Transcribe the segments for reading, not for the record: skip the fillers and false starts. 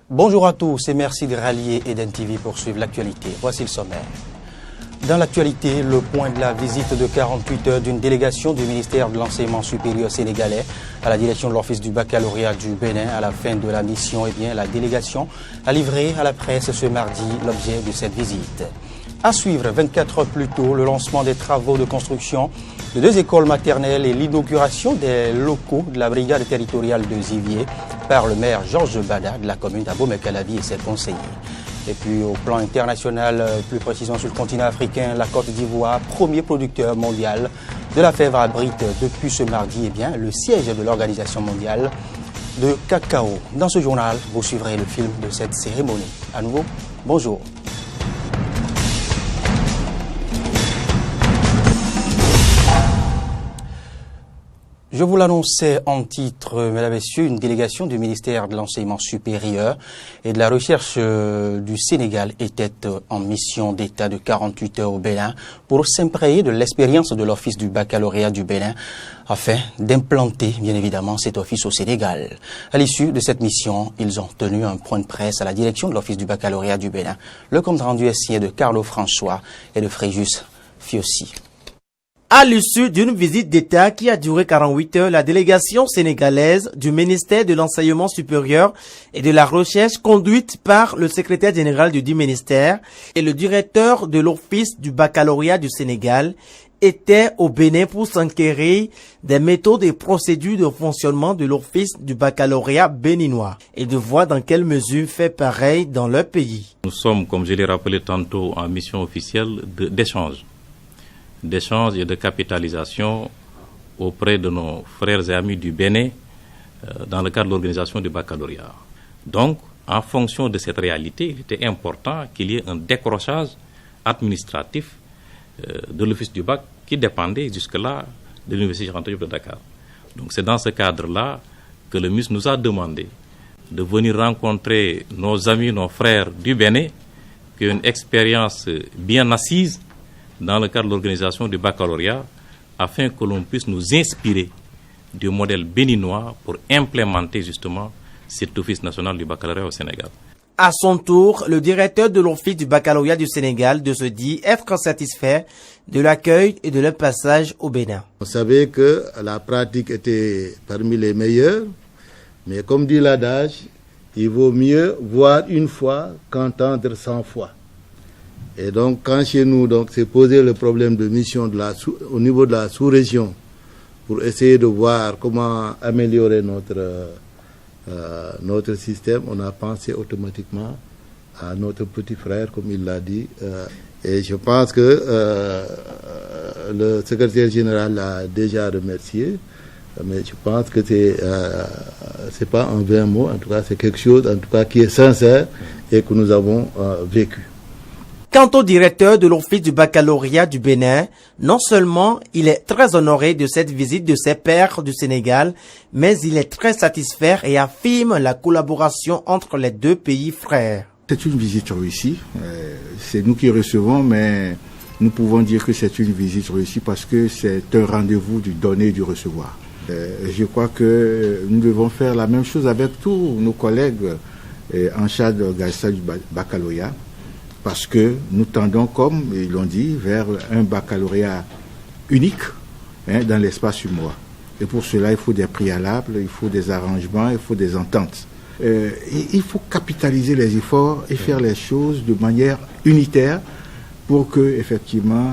Bonjour à tous et merci de rallier Eden TV pour suivre l'actualité. Voici le sommaire. Dans l'actualité, le point de la visite de 48 heures d'une délégation du ministère de l'Enseignement supérieur sénégalais à la direction de l'Office du baccalauréat du Bénin. À la fin de la mission, la délégation a livré à la presse ce mardi l'objet de cette visite. À suivre 24 heures plus tôt, le lancement des travaux de construction de 2 écoles maternelles et l'inauguration des locaux de la brigade territoriale de Zivier par le maire Georges Bada de la commune d'Abomey-Calavi et ses conseillers. Et puis au plan international, plus précisément sur le continent africain, la Côte d'Ivoire, premier producteur mondial de la fève à brite depuis ce mardi, le siège de l'Organisation mondiale de cacao. Dans ce journal, vous suivrez le film de cette cérémonie. À nouveau, bonjour. Je vous l'annonçais en titre, mesdames et messieurs, une délégation du ministère de l'Enseignement supérieur et de la Recherche du Sénégal était en mission d'État de 48 heures au Bénin pour s'imprégner de l'expérience de l'Office du baccalauréat du Bénin afin d'implanter, bien évidemment, cet office au Sénégal. À l'issue de cette mission, ils ont tenu un point de presse à la direction de l'Office du baccalauréat du Bénin. Le compte rendu est signé de Carlo François et de Fréjus Fiossi. À l'issue d'une visite d'État qui a duré 48 heures, la délégation sénégalaise du ministère de l'Enseignement supérieur et de la Recherche, conduite par le secrétaire général du dit ministère et le directeur de l'Office du baccalauréat du Sénégal, était au Bénin pour s'enquérir des méthodes et procédures de fonctionnement de l'Office du baccalauréat béninois et de voir dans quelle mesure fait pareil dans leur pays. Nous sommes, comme je l'ai rappelé tantôt, en mission officielle d'échange et de capitalisation auprès de nos frères et amis du Bénin dans le cadre de l'organisation du baccalauréat. Donc, en fonction de cette réalité, il était important qu'il y ait un décrochage administratif de l'Office du bac qui dépendait jusque-là de l'Université Cheikh Anta Diop de Dakar. Donc, c'est dans ce cadre-là que le ministre nous a demandé de venir rencontrer nos amis, nos frères du Bénin, qui ont une expérience bien assise dans le cadre de l'organisation du baccalauréat, afin que l'on puisse nous inspirer du modèle béninois pour implémenter justement cet office national du baccalauréat au Sénégal. À son tour, le directeur de l'Office du baccalauréat du Sénégal se dit être satisfait de l'accueil et de leur passage au Bénin. On savait que la pratique était parmi les meilleures, mais comme dit l'adage, il vaut mieux voir une fois qu'entendre 100 fois. Et donc, quand chez nous, c'est posé le problème de mission au niveau de la sous-région pour essayer de voir comment améliorer notre système, on a pensé automatiquement à notre petit frère, comme il l'a dit. Et je pense que le secrétaire général l'a déjà remercié, mais je pense que c'est pas en vain mot, en tout cas c'est quelque chose qui est sincère et que nous avons vécu. Quant au directeur de l'Office du baccalauréat du Bénin, non seulement il est très honoré de cette visite de ses pairs du Sénégal, mais il est très satisfait et affirme la collaboration entre les deux pays frères. C'est une visite réussie. C'est nous qui recevons, mais nous pouvons dire que c'est une visite réussie parce que c'est un rendez-vous du donner et du recevoir. Je crois que nous devons faire la même chose avec tous nos collègues en charge de l'organisation du baccalauréat. Parce que nous tendons, comme ils l'ont dit, vers un baccalauréat unique dans l'espace humois. Et pour cela, il faut des préalables, il faut des arrangements, il faut des ententes. Il faut capitaliser les efforts et faire les choses de manière unitaire pour que, effectivement,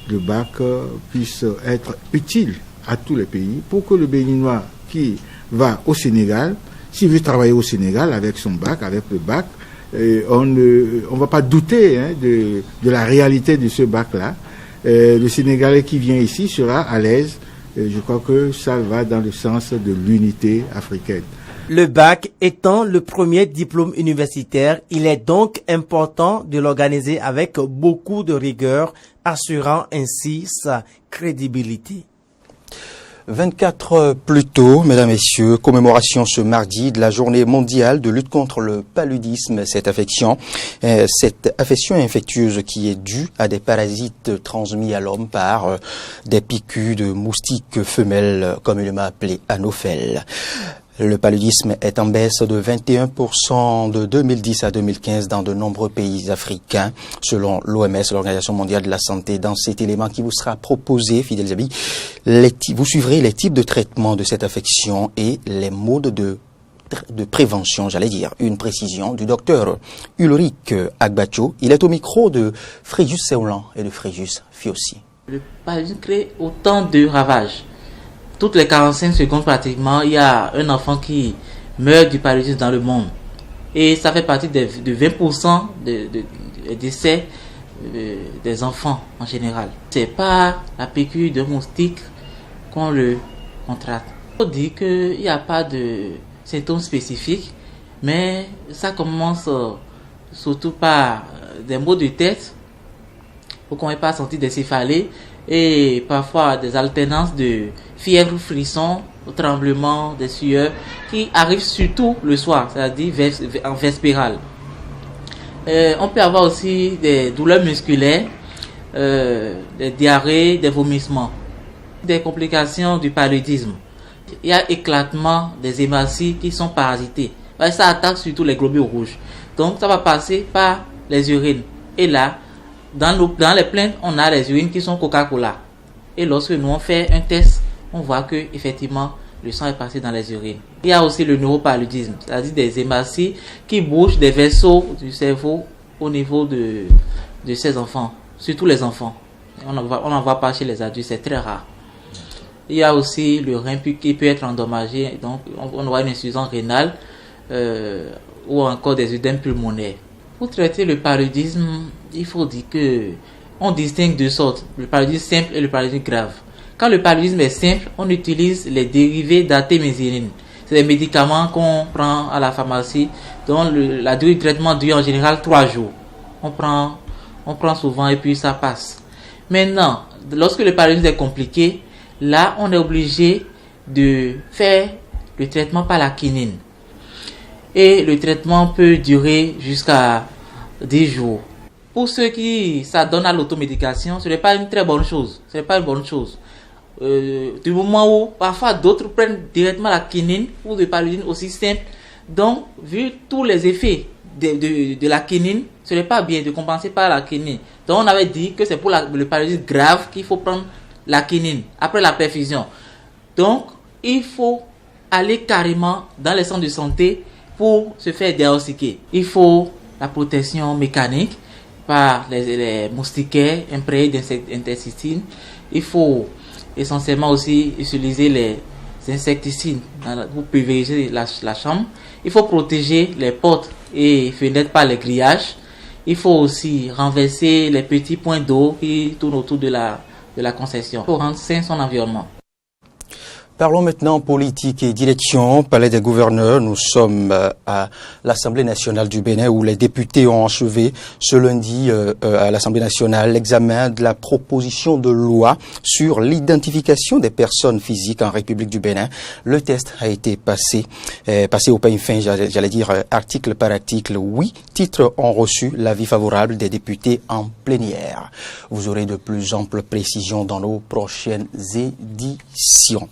le bac puisse être utile à tous les pays, pour que le Béninois qui va au Sénégal, s'il veut travailler au Sénégal avec son bac, avec le bac, on ne va pas douter de la réalité de ce bac-là. Le Sénégalais qui vient ici sera à l'aise. Je crois que ça va dans le sens de l'unité africaine. Le bac étant le premier diplôme universitaire, il est donc important de l'organiser avec beaucoup de rigueur, assurant ainsi sa crédibilité. 24 heures plus tôt, mesdames et messieurs, commémoration ce mardi de la journée mondiale de lutte contre le paludisme, cette affection infectieuse qui est due à des parasites transmis à l'homme par des piqûres de moustiques femelles, comme il m'a appelé Anophèle. Le paludisme est en baisse de 21% de 2010 à 2015 dans de nombreux pays africains, selon l'OMS, l'Organisation mondiale de la santé. Dans cet élément qui vous sera proposé, fidèles amis, vous suivrez les types de traitement de cette affection et les modes de prévention, j'allais dire. Une précision du docteur Ulrich Agbacho. Il est au micro de Fréjus Seoulan et de Fréjus Fiossi. Le paludisme crée autant de ravages. Toutes les 45 secondes pratiquement, il y a un enfant qui meurt du paludisme dans le monde. Et ça fait partie de 20% des décès des enfants en général. C'est pas la piqûre de moustique qu'on le contracte. On dit qu'il n'y a pas de symptômes spécifiques, mais ça commence surtout par des maux de tête, ou qu'on n'ait pas senti des céphalées, et parfois des alternances de fièvre, frissons, tremblements, des sueurs, qui arrivent surtout le soir, c'est-à-dire en vespérale. On peut avoir aussi des douleurs musculaires, des diarrhées, des vomissements, des complications du paludisme. Il y a éclatement des hématies qui sont parasitées. Ça attaque surtout les globules rouges. Donc ça va passer par les urines. Et là, dans les plaintes, on a les urines qui sont Coca-Cola. Et lorsque nous on fait un test, on voit que effectivement le sang est passé dans les urines. Il y a aussi le neuropaludisme, c'est-à-dire des hématies qui bougent des vaisseaux du cerveau au niveau de ces enfants, surtout les enfants. On n'en voit pas chez les adultes, c'est très rare. Il y a aussi le rein qui peut être endommagé, donc on aura une insuffisance rénale ou encore des œdèmes pulmonaires. Pour traiter le paludisme, il faut dire que on distingue deux sortes, le paludisme simple et le paludisme grave. Quand le paludisme est simple, on utilise les dérivés d'artémisinine. C'est des médicaments qu'on prend à la pharmacie, dont la durée de traitement dure en général 3 jours. On prend souvent et puis ça passe. Maintenant, lorsque le paludisme est compliqué, là on est obligé de faire le traitement par la quinine. Et le traitement peut durer jusqu'à 10 jours. Pour ceux qui s'adonnent à l'automédication, ce n'est pas une très bonne chose. Ce n'est pas une bonne chose. Du moment où parfois d'autres prennent directement la quinine pour des paludisme aussi simple. Donc, vu tous les effets de la quinine, ce n'est pas bien de compenser par la quinine. Donc, on avait dit que c'est pour le paludisme grave qu'il faut prendre la quinine après la perfusion. Donc, il faut aller carrément dans les centres de santé pour se faire diagnostiquer. Il faut la protection mécanique par les moustiquaires imprégnés d'insecticides. Il faut essentiellement aussi utiliser les insecticides pour pulvériser la chambre. Il faut protéger les portes et fenêtres par les grillages. Il faut aussi renverser les petits points d'eau qui tournent autour de la concession pour rendre sain son environnement. Parlons maintenant politique et direction. Palais des gouverneurs, nous sommes à l'Assemblée nationale du Bénin où les députés ont achevé ce lundi à l'Assemblée nationale l'examen de la proposition de loi sur l'identification des personnes physiques en République du Bénin. Le test a été passé au peigne fin, j'allais dire article par article. 8 titres ont reçu l'avis favorable des députés en plénière. Vous aurez de plus amples précisions dans nos prochaines éditions.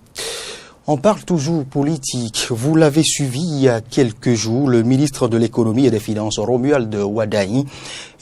On parle toujours politique. Vous l'avez suivi il y a quelques jours. Le ministre de l'économie et des finances, Romuald Wadaï,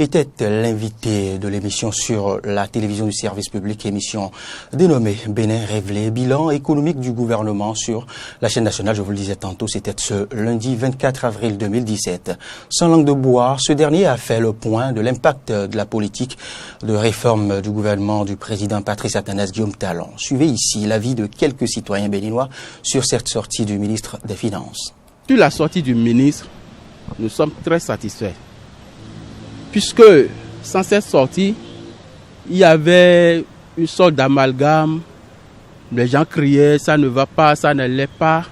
était l'invité de l'émission sur la télévision du service public, émission dénommée Bénin révélé, bilan économique du gouvernement sur la chaîne nationale. Je vous le disais tantôt, c'était ce lundi 24 avril 2017. Sans langue de bois, ce dernier a fait le point de l'impact de la politique de réforme du gouvernement du président Patrice Athanase Guillaume Talon. Suivez ici l'avis de quelques citoyens béninois sur cette sortie du ministre des Finances. Sur la sortie du ministre, nous sommes très satisfaits. Puisque sans cette sortie, il y avait une sorte d'amalgame. Les gens criaient, ça ne va pas, ça ne l'est pas.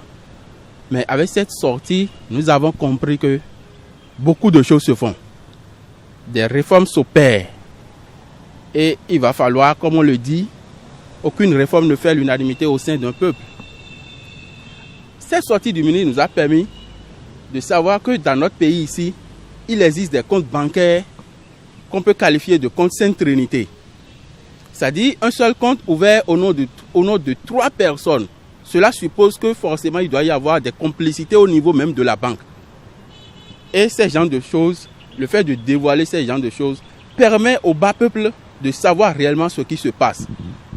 Mais avec cette sortie, nous avons compris que beaucoup de choses se font. Des réformes s'opèrent. Et il va falloir, comme on le dit, aucune réforme ne fait l'unanimité au sein d'un peuple. Cette sortie du ministre nous a permis de savoir que dans notre pays ici, il existe des comptes bancaires qu'on peut qualifier de comptes Sainte Trinité. C'est-à-dire un seul compte ouvert au nom de 3 personnes cela suppose que forcément il doit y avoir des complicités au niveau même de la banque. Et ces genres de choses, le fait de dévoiler ces genres de choses permet au bas peuple de savoir réellement ce qui se passe.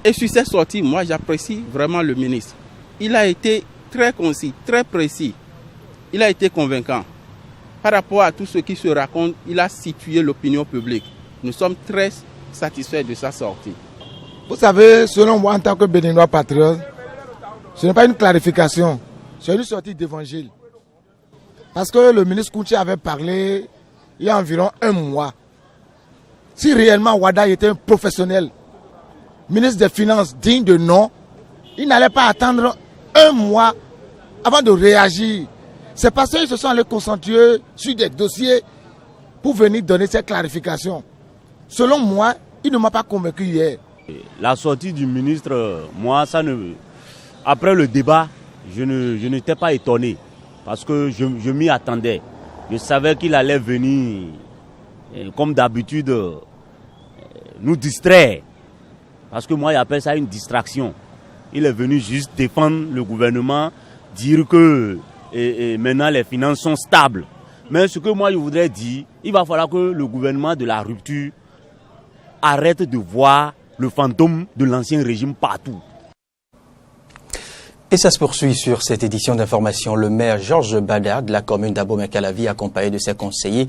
Et sur cette sortie, moi j'apprécie vraiment le ministre. Il a été très concis, très précis. Il a été convaincant. Par rapport à tout ce qui se raconte, il a situé l'opinion publique. Nous sommes très satisfaits de sa sortie. Vous savez, selon moi en tant que béninois patriote, ce n'est pas une clarification, c'est une sortie d'évangile. Parce que le ministre Kounché avait parlé il y a environ un mois. Si réellement Wada était un professionnel, ministre des Finances digne de nom, il n'allait pas attendre un mois avant de réagir. C'est parce qu'ils se sont allés concentrer sur des dossiers pour venir donner ces clarifications. Selon moi, il ne m'a pas convaincu hier. La sortie du ministre, moi, après le débat, je n'étais pas étonné parce que je m'y attendais. Je savais qu'il allait venir, comme d'habitude, nous distraire. Parce que moi, j'appelle ça une distraction. Il est venu juste défendre le gouvernement, dire que maintenant les finances sont stables. Mais ce que moi je voudrais dire, il va falloir que le gouvernement de la rupture arrête de voir le fantôme de l'ancien régime partout. Et ça se poursuit sur cette édition d'information. Le maire Georges Bada de la commune d'Abomey-Calavi, accompagné de ses conseillers,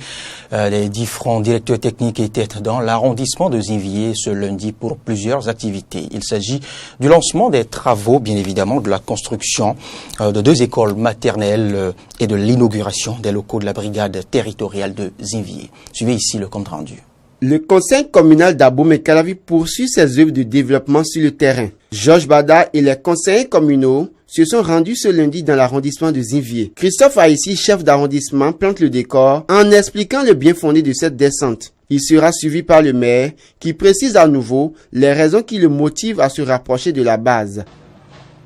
les différents directeurs techniques étaient dans l'arrondissement de Zinvié ce lundi pour plusieurs activités. Il s'agit du lancement des travaux, bien évidemment, de la construction de 2 écoles maternelles et de l'inauguration des locaux de la brigade territoriale de Zinvié. Suivez ici le compte rendu. Le conseil communal d'Abomey-Calavi poursuit ses œuvres de développement sur le terrain. Georges Bada et les conseillers communaux se sont rendus ce lundi dans l'arrondissement de Zinvié. Christophe Haïssi, chef d'arrondissement, plante le décor en expliquant le bien fondé de cette descente. Il sera suivi par le maire qui précise à nouveau les raisons qui le motivent à se rapprocher de la base.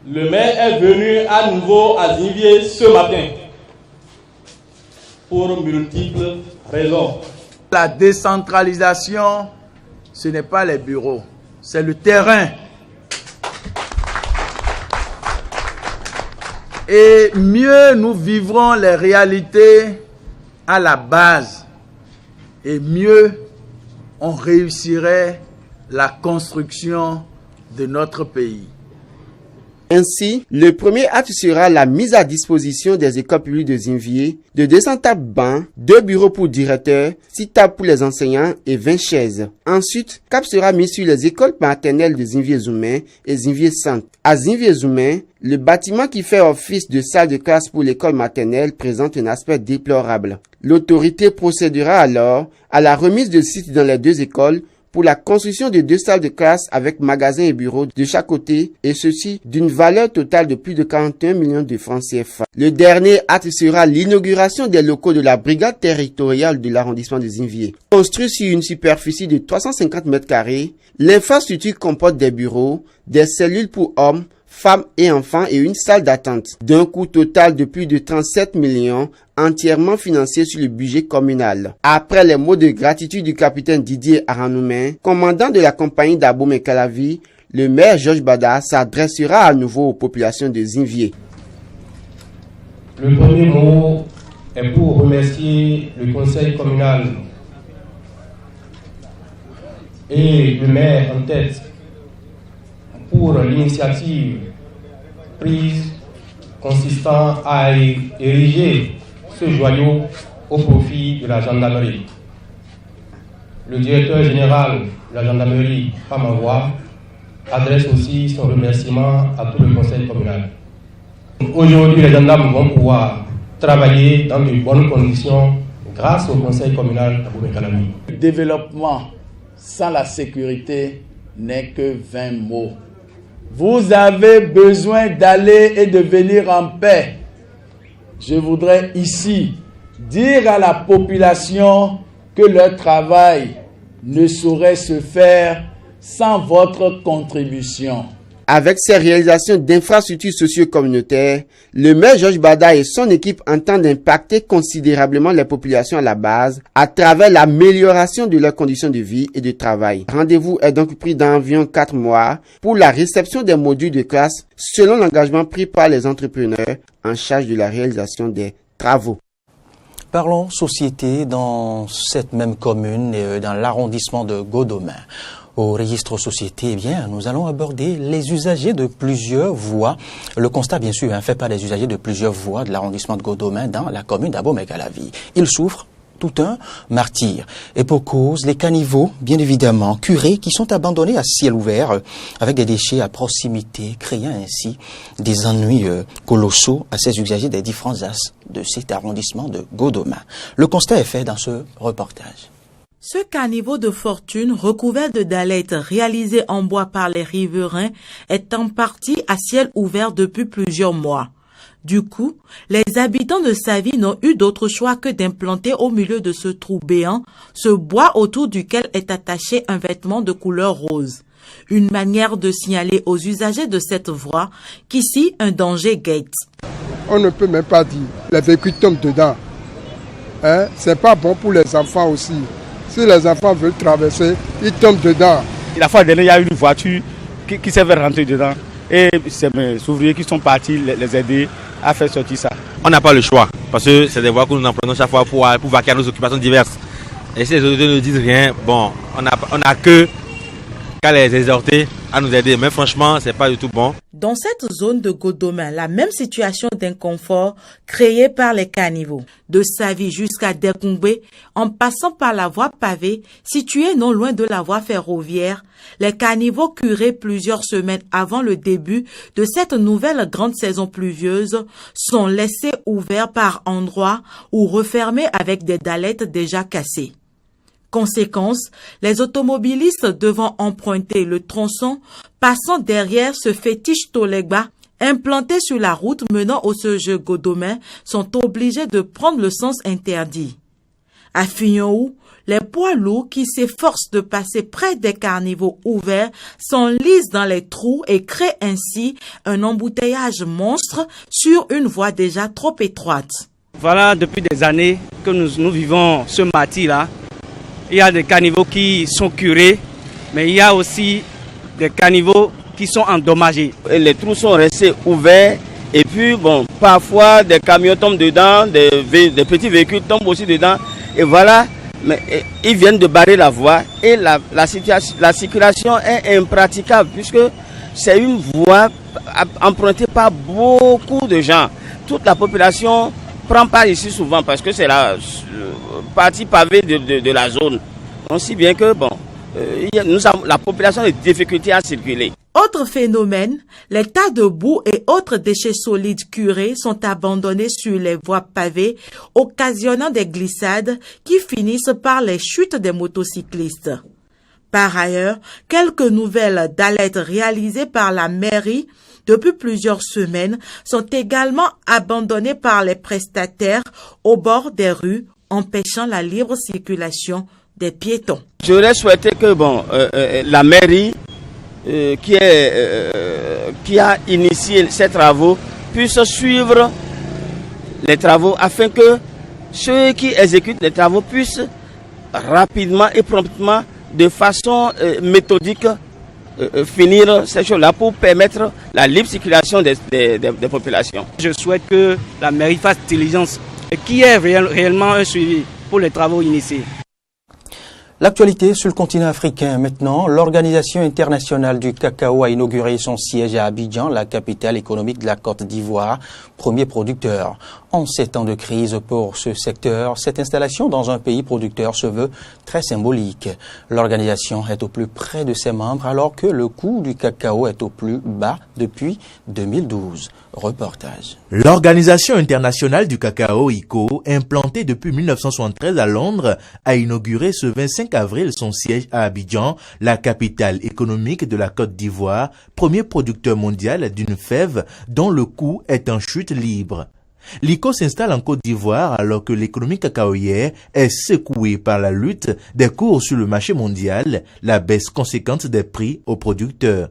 Le maire est venu à nouveau à Zinvié ce matin pour multiples raisons. La décentralisation, ce n'est pas les bureaux, c'est le terrain. Et mieux nous vivrons les réalités à la base, et mieux on réussirait la construction de notre pays. Ainsi, le premier acte sera la mise à disposition des écoles publiques de Zinvié de 200 tables bancs, 2 bureaux pour directeurs, 6 tables pour les enseignants et 20 chaises. Ensuite, cap sera mis sur les écoles maternelles de Zinvié-Zoumen et Zinvié-Centre. À Zinvié-Zoumen, le bâtiment qui fait office de salle de classe pour l'école maternelle présente un aspect déplorable. L'autorité procédera alors à la remise de sites dans les 2 écoles pour la construction de 2 salles de classe avec magasins et bureaux de chaque côté, et ceci d'une valeur totale de plus de 41 millions de francs CFA. Le dernier acte sera l'inauguration des locaux de la brigade territoriale de l'arrondissement de Zinvié. Construit sur une superficie de 350 m², l'infrastructure comporte des bureaux, des cellules pour hommes, femmes et enfants et une salle d'attente, d'un coût total de plus de 37 millions, entièrement financé sur le budget communal. Après les mots de gratitude du capitaine Didier Aranoumen, commandant de la compagnie d'Abomey-Calavi, le maire Georges Bada s'adressera à nouveau aux populations de Zinvié. Le premier mot est pour remercier le conseil communal et le maire en tête pour l'initiative prise consistant à ériger ce joyau au profit de la gendarmerie. Le directeur général de la gendarmerie, Pamavoa, adresse aussi son remerciement à tout le conseil communal. Aujourd'hui, les gendarmes vont pouvoir travailler dans de bonnes conditions grâce au conseil communal d'Abomey-Calavi. Le développement sans la sécurité n'est que 20 mots. Vous avez besoin d'aller et de venir en paix. Je voudrais ici dire à la population que leur travail ne saurait se faire sans votre contribution. Avec ses réalisations d'infrastructures socio-communautaires, le maire Georges Bada et son équipe entendent impacter considérablement les populations à la base à travers l'amélioration de leurs conditions de vie et de travail. Rendez-vous est donc pris dans environ 4 mois pour la réception des modules de classe selon l'engagement pris par les entrepreneurs en charge de la réalisation des travaux. Parlons société dans cette même commune, dans l'arrondissement de Godomain. Au registre société, eh bien, nous allons aborder les usagers de plusieurs voies. Le constat, bien sûr, fait par les usagers de plusieurs voies de l'arrondissement de Godomain dans la commune d'Abomey-Calavi. Ils souffrent tout un martyr. Et pour cause, les caniveaux, bien évidemment, curés, qui sont abandonnés à ciel ouvert avec des déchets à proximité, créant ainsi des ennuis colossaux à ces usagers des différents axes de cet arrondissement de Godomain. Le constat est fait dans ce reportage. Ce caniveau de fortune recouvert de dallettes réalisé en bois par les riverains est en partie à ciel ouvert depuis plusieurs mois. Du coup, les habitants de Savy n'ont eu d'autre choix que d'implanter au milieu de ce trou béant ce bois autour duquel est attaché un vêtement de couleur rose. Une manière de signaler aux usagers de cette voie qu'ici un danger guette. On ne peut même pas dire, les véhicules tombent dedans. C'est pas bon pour les enfants aussi. Si les enfants veulent traverser, ils tombent dedans. La fois dernière, il y a eu une voiture qui s'est fait rentrer dedans. Et c'est mes ouvriers qui sont partis les aider à faire sortir ça. On n'a pas le choix, parce que c'est des voies que nous empruntons chaque fois pour vaquer à nos occupations diverses. Et si les autorités ne disent rien, bon, on n'a qu'à les exhorter à nous aider. Mais franchement, c'est pas du tout bon. Dans cette zone de Godomain, la même situation d'inconfort créée par les caniveaux. De Savy jusqu'à Derkoumbé, en passant par la voie pavée, située non loin de la voie ferroviaire, les caniveaux curés plusieurs semaines avant le début de cette nouvelle grande saison pluvieuse sont laissés ouverts par endroits ou refermés avec des dallettes déjà cassées. Conséquence, les automobilistes devant emprunter le tronçon, passant derrière ce fétiche Tolegba, implanté sur la route menant au CEG Godomain, sont obligés de prendre le sens interdit. À Fignon, les poids lourds qui s'efforcent de passer près des caniveaux ouverts s'enlisent dans les trous et créent ainsi un embouteillage monstre sur une voie déjà trop étroite. Voilà depuis des années que nous vivons ce martyre-là. Il y a des caniveaux qui sont curés, mais il y a aussi des caniveaux qui sont endommagés. Et les trous sont restés ouverts et puis bon, parfois des camions tombent dedans, des petits véhicules tombent aussi dedans. Et voilà, mais ils viennent de barrer la voie et la circulation est impraticable puisque c'est une voie empruntée par beaucoup de gens. Toute la population prend part ici souvent parce que c'est la partie pavée de la zone. On sait bien que bon, la population a des difficultés à circuler. Autre phénomène, les tas de boue et autres déchets solides curés sont abandonnés sur les voies pavées, occasionnant des glissades qui finissent par les chutes des motocyclistes. Par ailleurs, quelques nouvelles dallettes réalisées par la mairie depuis plusieurs semaines sont également abandonnées par les prestataires au bord des rues, empêchant la libre circulation des piétons. J'aurais souhaité que la mairie qui a initié ces travaux puisse suivre les travaux afin que ceux qui exécutent les travaux puissent rapidement et promptement, de façon méthodique, finir ces choses-là pour permettre la libre circulation des populations. Je souhaite que la mairie fasse diligence et qu'il y ait réellement un suivi pour les travaux initiés. L'actualité sur le continent africain maintenant. L'Organisation internationale du cacao a inauguré son siège à Abidjan, la capitale économique de la Côte d'Ivoire, premier producteur. En 7 ans de crise pour ce secteur, cette installation dans un pays producteur se veut très symbolique. L'organisation est au plus près de ses membres alors que le coût du cacao est au plus bas depuis 2012. Reportage. L'Organisation internationale du cacao, ICO, implantée depuis 1973 à Londres, a inauguré ce 25 avril son siège à Abidjan, la capitale économique de la Côte d'Ivoire, premier producteur mondial d'une fève dont le coût est en chute libre. L'ICO s'installe en Côte d'Ivoire alors que l'économie cacaoyère est secouée par la lutte des cours sur le marché mondial, la baisse conséquente des prix aux producteurs.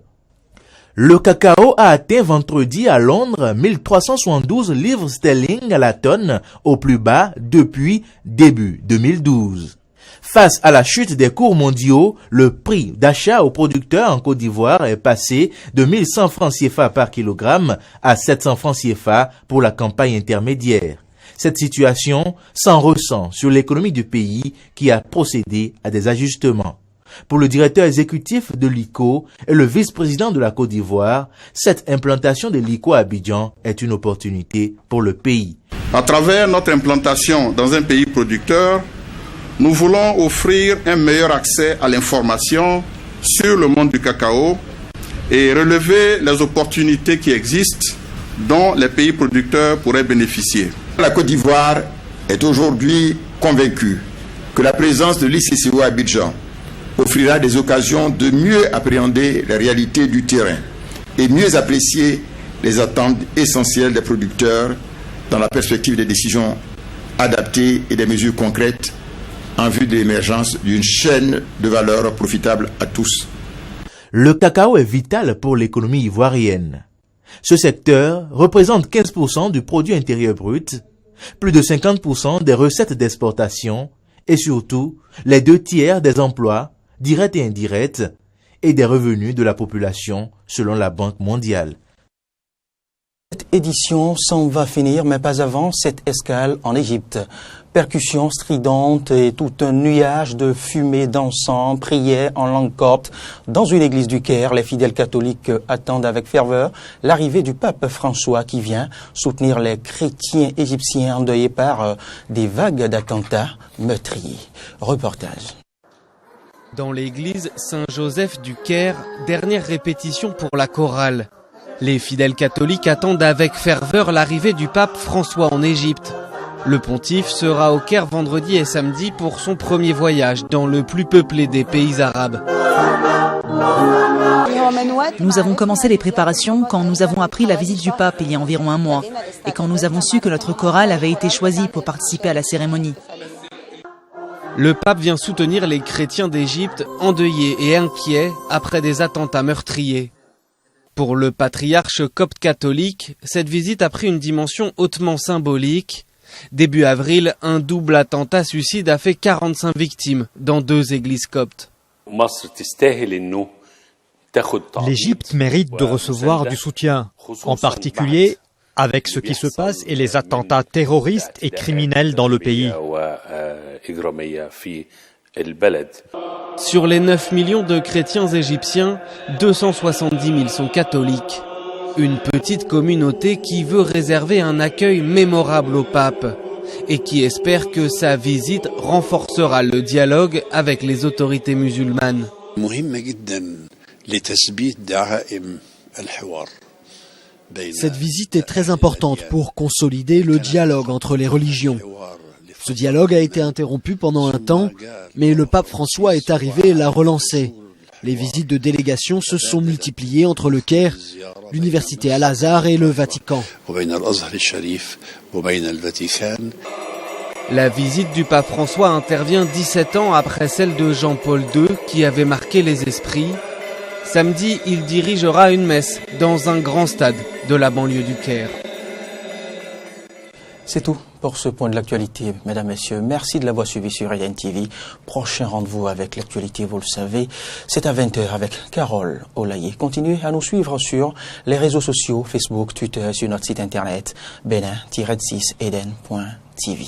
Le cacao a atteint vendredi à Londres 1372 livres sterling à la tonne, au plus bas depuis début 2012. Face à la chute des cours mondiaux, le prix d'achat aux producteurs en Côte d'Ivoire est passé de 1100 francs CFA par kilogramme à 700 francs CFA pour la campagne intermédiaire. Cette situation s'en ressent sur l'économie du pays qui a procédé à des ajustements. Pour le directeur exécutif de l'ICO et le vice-président de la Côte d'Ivoire, cette implantation de l'ICO à Abidjan est une opportunité pour le pays. À travers notre implantation dans un pays producteur, nous voulons offrir un meilleur accès à l'information sur le monde du cacao et relever les opportunités qui existent dont les pays producteurs pourraient bénéficier. La Côte d'Ivoire est aujourd'hui convaincue que la présence de l'ICCO à Abidjan offrira des occasions de mieux appréhender les réalités du terrain et mieux apprécier les attentes essentielles des producteurs dans la perspective des décisions adaptées et des mesures concrètes en vue de l'émergence d'une chaîne de valeur profitable à tous. Le cacao est vital pour l'économie ivoirienne. Ce secteur représente 15% du produit intérieur brut, plus de 50% des recettes d'exportation et surtout les 2/3 des emplois directs et indirects, et des revenus de la population, selon la Banque mondiale. Cette édition s'en va finir, mais pas avant cette escale en Égypte. Percussions stridentes et tout un nuage de fumée d'encens priaient en langue copte. Dans une église du Caire, les fidèles catholiques attendent avec ferveur l'arrivée du pape François qui vient soutenir les chrétiens égyptiens endeuillés par des vagues d'attentats meurtriers. Reportage. Dans l'église Saint-Joseph du Caire, dernière répétition pour la chorale. Les fidèles catholiques attendent avec ferveur l'arrivée du pape François en Égypte. Le pontife sera au Caire vendredi et samedi pour son premier voyage dans le plus peuplé des pays arabes. Nous avons commencé les préparations quand nous avons appris la visite du pape il y a environ un mois et quand nous avons su que notre chorale avait été choisie pour participer à la cérémonie. Le pape vient soutenir les chrétiens d'Égypte endeuillés et inquiets après des attentats meurtriers. Pour le patriarche copte catholique, cette visite a pris une dimension hautement symbolique. Début avril, un double attentat suicide a fait 45 victimes dans 2 églises coptes. L'Égypte mérite de recevoir du soutien, en particulier avec ce qui se passe et les attentats terroristes et criminels dans le pays. Sur les 9 millions de chrétiens égyptiens, 270 000 sont catholiques. Une petite communauté qui veut réserver un accueil mémorable au pape et qui espère que sa visite renforcera le dialogue avec les autorités musulmanes. Cette visite est très importante pour consolider le dialogue entre les religions. Ce dialogue a été interrompu pendant un temps, mais le pape François est arrivé et l'a relancé. Les visites de délégation se sont multipliées entre le Caire, l'université Al-Azhar et le Vatican. La visite du pape François intervient 17 ans après celle de Jean-Paul II qui avait marqué les esprits. Samedi, il dirigera une messe dans un grand stade de la banlieue du Caire. C'est tout pour ce point de l'actualité, mesdames, messieurs. Merci de l'avoir suivi sur Eden TV. Prochain rendez-vous avec l'actualité, vous le savez, c'est à 20h avec Carole Olaye. Continuez à nous suivre sur les réseaux sociaux, Facebook, Twitter, sur notre site internet benin-6eden.tv.